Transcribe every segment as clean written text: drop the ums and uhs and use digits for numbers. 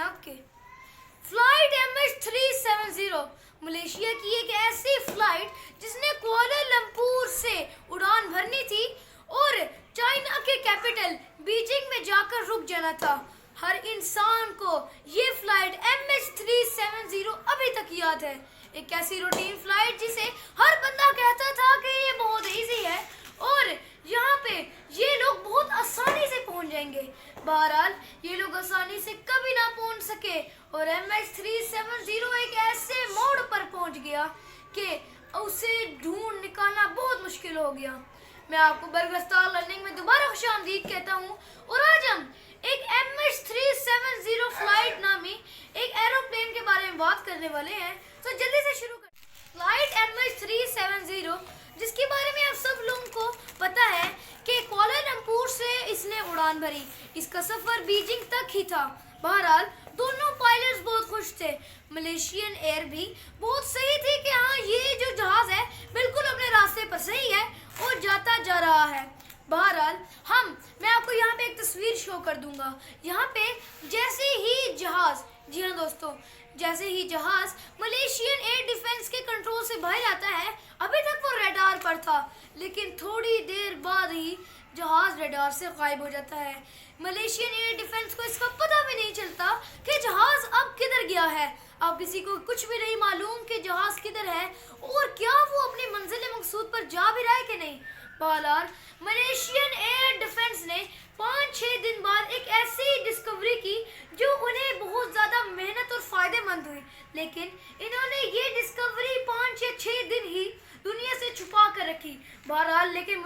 भाग के। Flight MH370 Malaysia की एक ऐसी फ्लाइट जिसने कुआलालंपुर से उड़ान भरनी थी और चाइना के कैपिटल बीजिंग में जाकर रुक जाना था। हर इंसान को ये फ्लाइट MH370 अभी तक याद है। एक ऐसी रूटीन फ्लाइट जिसे हर बंदा कहता था कि ये बहुत इजी है और यहाँ पे ये लोग बहुत आसानी से पहुंच जाएंगे। बहरहाल ये लोग आसानी से कभी ना पहुंच सके और MH370 एक ऐसे मोड़ पर पहुंच गया कि उसे ढूंढ निकालना बहुत मुश्किल हो गया। मैं आपको बरगस्तार लर्निंग में दोबारा खुशामदीद कहता हूँ और आज हम एक MH370 फ्लाइट नामी एक एरोप्लेन के बारे में बात करने वाले हैं। तो जल्दी से शुरू कर। फ्लाइट MH370 जिसके बारे में आप सब लोगों को पता है कि कुआलालंपुर से इसने उड़ान भरी। इसका सफर बीजिंग तक ही था। बहरहाल दोनों पायलट्स बहुत खुश थे। मलेशियन एयर भी बहुत सही थी कि हाँ ये जो जहाज है बिल्कुल अपने रास्ते पर सही है और जाता जा रहा है। बहरहाल मैं आपको यहाँ पे एक तस्वीर शो कर दूंगा। यहाँ पे जैसे ही जहाज, जी हाँ दोस्तों, जैसे ही जहाज मलेशियन एयर डिफेंस के कंट्रोल से बाहर आता है, अभी तक वो रडार पर था लेकिन थोड़ी देर बाद ही जहाज रडार से गायब हो जाता है। मलेशियन एयर डिफेंस को इसका पता भी नहीं चलता कि जहाज अब किधर गया है। अब किसी को कुछ भी नहीं मालूम कि जहाज किधर है और क्या वो अपनी मंजिल मकसूद पर जा भी रहा है कि नहीं। बहरहाल मलेशियन एयर डिफेंस ने 5-6 दिन बाद एक ऐसी डिस्कवरी की जो उन्हें बहुत ज़्यादा मेहनत और फ़ायदेमंद हुई, लेकिन इन्होंने ये डिस्कवरी 5 या 6 दिन ही दुनिया से छुपा कर रखी। बहरहाल लेकिन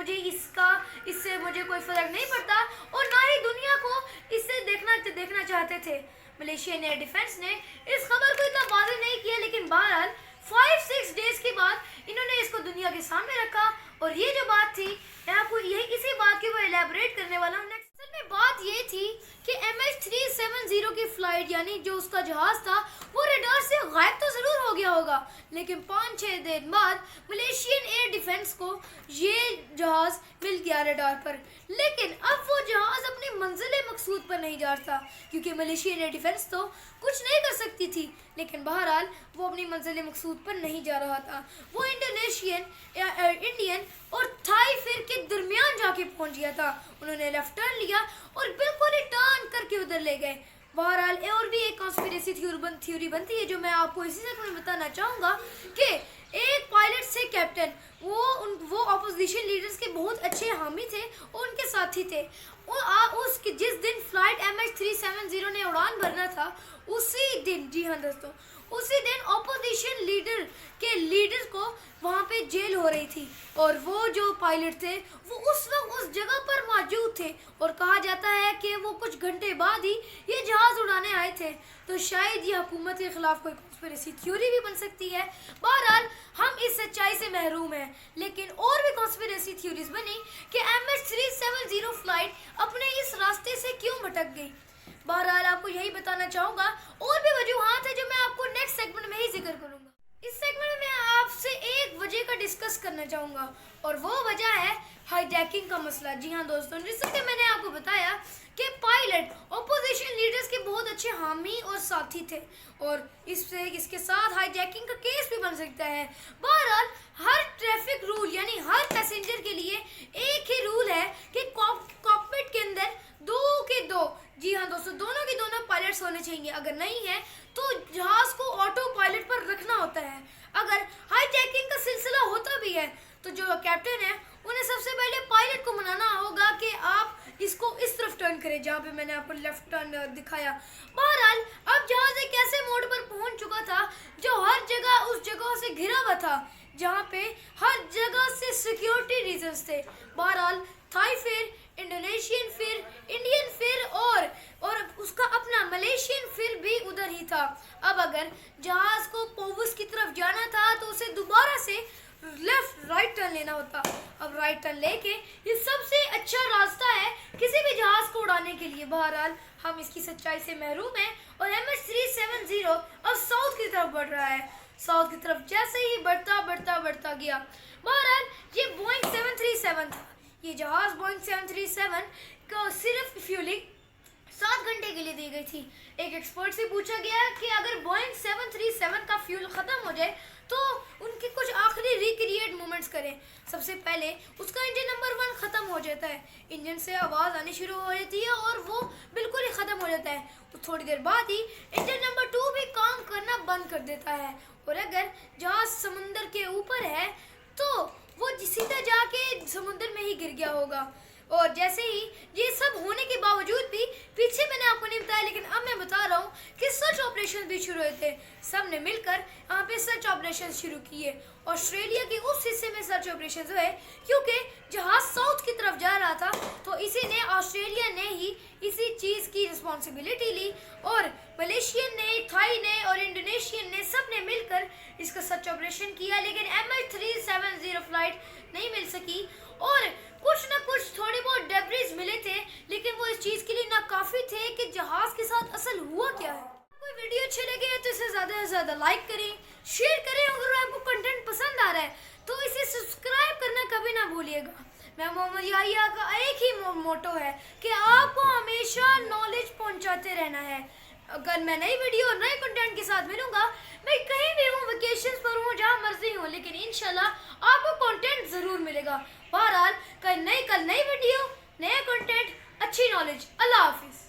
इससे मुझे कोई फ़र्क नहीं पड़ता और ना ही दुनिया को इससे देखना चाहते थे। मलेशियन एयर डिफेंस ने इस खबर को इतना वाज़ेह नहीं किया, लेकिन बहरहाल 5-6 डेज के बाद इन्होंने इसको दुनिया के सामने रखा और ये जो बात थी मैं आपको इसी बात के ऊपर एलैबोरेट करने वाला हूँ। असल में बात ये थी कि MH370 की फ्लाइट यानी जो उसका जहाज था वो रडार से गायब तो ज़रूर हो गया होगा, लेकिन 5-6 दिन बाद मलेशियन एयर डिफेंस को ये जहाज मिल गया रडार पर। लेकिन अब वो जहाज अपनी मंजिल मकसूद पर नहीं जा रहा क्योंकि मलेशियन एयर डिफेंस तो कुछ नहीं कर सकती थी, लेकिन बहरहाल वो अपनी मंजिल मकसूद पर नहीं जा रहा था। वो इंडियन और थाई फिर के दरमियान जाके पहुंच गया था। उन्होंने लेफ्ट टर्न लिया और बिल्कुल ही टर्न करके उधर ले गए। बहरहाल और भी एक कॉन्स्पिरेसी थ्योरी बनती है जो मैं आपको इसी सेकंड में बताना चाहूँगा कि एक पायलट से कैप्टन वो अपोजिशन लीडर्स के बहुत अच्छे हामी थे और उनके साथी थे। जिस दिन फ्लाइट MH370 ने उड़ान भरना था उसी दिन, जी हाँ दोस्तों, उसी दिन अपोजिशन लीडर को वहाँ पे जेल हो रही थी और वो जो पायलट थे वो उस वक्त उस जगह पर मौजूद थे और कहा जाता है कि वो कुछ घंटे बाद ही ये जहाज़ उड़ाने आए थे। तो शायद ये हुकूमत के खिलाफ कोई कॉन्स्पिरेसी थ्योरी भी बन सकती है। बहरहाल हम इस सच्चाई से महरूम हैं, लेकिन और भी कॉन्स्पिरेसी थ्योरीज बनी कि MH370 फ्लाइट अपने इस रास्ते से क्यों भटक गई। बहरहाल आपको यही बताना चाहूँगा। और भी वजूहात है जो मैं आपको नेक्स्ट सेगमेंट में ही जिक्र करूँगा। इस सेगमेंट में आपसे एक वजह का डिस्कस करना चाहूँगा और वो वजह है हाईजैकिंग का मसला। जी हाँ दोस्तों, जैसे कि मैंने आपको बताया कि पायलट अपोजिशन लीडर्स के बहुत अच्छे हामी और साथी थे और इसके साथ हाईजैकिंग का केस भी बन सकता है। बहरहाल हर ट्रैफिक रूल यानी हर पैसेंजर के लिए एक ही रूल है कि कॉकपिट के अंदर 2 के 2, जी हाँ दोस्तों, दोनों के दोनों पायलट्स होने चाहिए। अगर नहीं है तो जहाज को ऑटो पायलट पर रखना होता है। अगर हाईजैकिंग का सिलसिला होता भी है तो जो कैप्टन है उन्हें सबसे पहले पायलट को मनाना होगा कि आप इसको इस तरफ टर्न करें जहाँ पे मैंने आपको लेफ्ट टर्न दिखाया। बहरहाल अब जहाज एक ऐसे मोड़ पर पहुंच चुका था जो हर जगह उस जगह से घिरा हुआ था जहाँ पे हर जगह से सिक्योरिटी रीजंस थे। बहरहाल थाई फिर, इंडोनेशियन फिर, इंडियन फिर और उसका अपना मलेशियन फिर भी उधर ही था। अब अगर जहाज को पोवस की तरफ जाना था तो उसे दोबारा से राइट टर्न लेना होता। अब राइट टर्न लेके ये सबसे अच्छा रास्ता है किसी भी जहाज को उड़ाने के लिए। बहरहाल हम इसकी सच्चाई से महरूम हैं और MH370 अब साउथ की तरफ बढ़ रहा है। साउथ की तरफ जैसे ही बढ़ता गया। बहरहाल ये बोइंग 737 था। ये जहाज बोइंग 737 का सिर्फ 7 घंटे के लिए दी गई थी। एक एक्सपर्ट से पूछा गया कि अगर बोइंग 737 का फ्यूल ख़त्म हो जाए तो उनके कुछ आखिरी रिक्रिएट मोमेंट्स करें। सबसे पहले उसका इंजन नंबर 1 ख़त्म हो जाता है, इंजन से आवाज़ आनी शुरू हो जाती है और वो बिल्कुल ही ख़त्म हो जाता है। तो थोड़ी देर बाद ही इंजन नंबर 2 भी काम करना बंद कर देता है और अगर जहाज़ समुंदर के ऊपर है तो वो सीधा जाके समुंदर में ही गिर गया होगा। और जैसे ही ये सब होने के बावजूद भी, पीछे मैंने आपको नहीं बताया लेकिन अब मैं बता रहा हूँ कि सर्च ऑपरेशन भी शुरू हुए थे। सब ने मिलकर यहाँ पे सर्च ऑपरेशन शुरू किए। ऑस्ट्रेलिया के उस हिस्से में सर्च ऑपरेशन हुए क्योंकि जहाज साउथ की तरफ जा रहा था, तो इसी ने ऑस्ट्रेलिया ने ही इसी चीज़ की रिस्पॉन्सिबिलिटी ली और मलेशियन ने, थाई ने और इंडोनेशियन ने सब ने मिलकर इसका सर्च ऑपरेशन किया। लेकिन MH370 फ्लाइट नहीं मिल सकी और कुछ ना कुछ थोड़े बहुत डेब्रिज मिले थे, लेकिन वो इस चीज़ के लिए नाकाफी थे कि जहाज़ के साथ असल हुआ क्या है। कोई वीडियो अच्छी लगे तो इसे ज़्यादा से ज़्यादा लाइक करें, शेयर करें। अगर आपको कंटेंट पसंद आ रहा है तो इसे सब्सक्राइब करना कभी ना भूलिएगा। मैं मोहम्मद याहिया का एक ही मोटो है कि आपको हमेशा नॉलेज पहुंचाते रहना है। अगर मैं नई वीडियो और नए कंटेंट के साथ मिलूंगा, मैं कहीं भी हूँ, वेकेशन पर हूँ, जहाँ मर्जी हूँ, लेकिन इंशाल्लाह आपको कंटेंट ज़रूर मिलेगा। बहरहाल कल नई वीडियो, नया कंटेंट, अच्छी नॉलेज। अल्लाह हाफिज़।